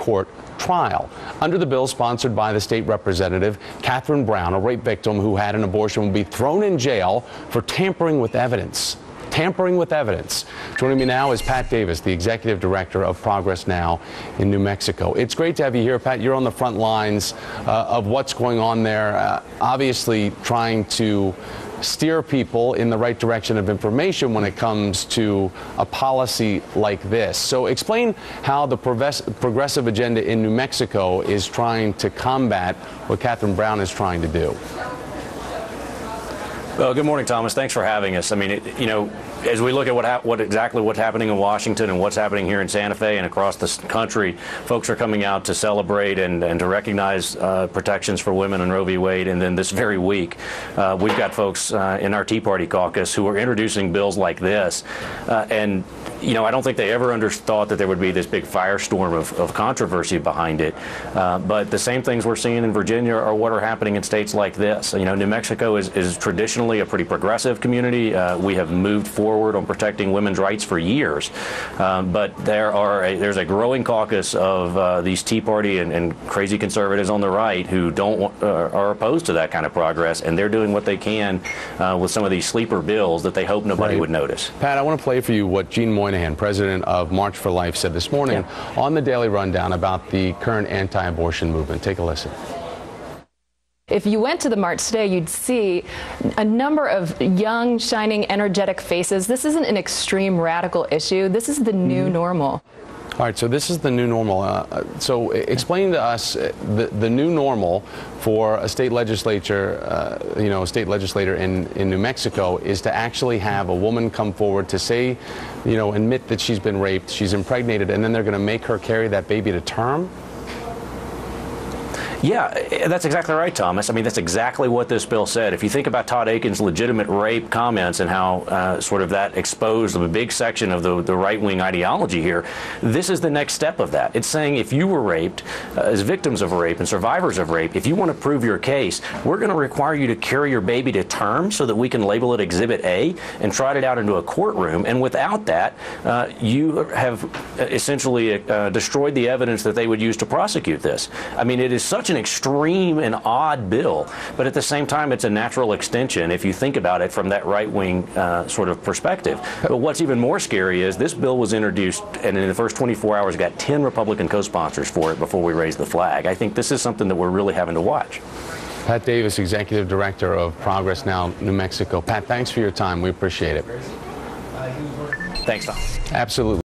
court trial. Under the bill sponsored by the state representative, Catherine Brown, a rape victim who had an abortion, will be thrown in jail for tampering with evidence. Tampering with evidence. Joining me now is Pat Davis, the executive director of Progress Now in New Mexico. It's great to have you here, Pat. You're on the front lines of what's going on there, obviously trying to steer people in the right direction of information when it comes to a policy like this. So explain how the progressive agenda in New Mexico is trying to combat what Catherine Brown is trying to do. Well, good morning, Thomas. Thanks for having us. I mean, as we look at what's happening in Washington and what's happening here in Santa Fe and across the country, folks are coming out to celebrate and to recognize protections for women in Roe v. Wade. And then this very week, we've got folks in our Tea Party caucus who are introducing bills like this. And I don't think they ever thought that there would be this big firestorm of controversy behind it. But the same things we're seeing in Virginia are what are happening in states like this. New Mexico is traditionally a pretty progressive community. We have moved forward on protecting women's rights for years. But there's a growing caucus of these Tea Party and crazy conservatives on the right who are opposed to that kind of progress, and they're doing what they can with some of these sleeper bills that they hope nobody would notice. Pat, I want to play for you what Jean Moynihan, president of March for Life, said this morning on the Daily Rundown about the current anti-abortion movement. Take a listen. If you went to the march today, you'd see a number of young, shining, energetic faces. This isn't an extreme radical issue. This is the new normal. All right, so this is the new normal. So explain to us the new normal for a state legislature, a state legislator in New Mexico is to actually have a woman come forward to say, admit that she's been raped, she's impregnated, and then they're going to make her carry that baby to term? Yeah, that's exactly right, Thomas. I mean, that's exactly what this bill said. If you think about Todd Akin's legitimate rape comments and how sort of that exposed a big section of the right-wing ideology here, this is the next step of that. It's saying if you were raped, as victims of rape and survivors of rape, if you want to prove your case, we're going to require you to carry your baby to term so that we can label it Exhibit A and trot it out into a courtroom. And without that, you have essentially destroyed the evidence that they would use to prosecute this. I mean, it is such an extreme and odd bill, but at the same time, it's a natural extension if you think about it from that right-wing sort of perspective. But what's even more scary is this bill was introduced, and in the first 24 hours got 10 Republican co-sponsors for it before we raised the flag. I think this is something that we're really having to watch. Pat Davis, executive director of Progress Now, New Mexico. Pat, thanks for your time. We appreciate it. Thanks, Tom. Absolutely.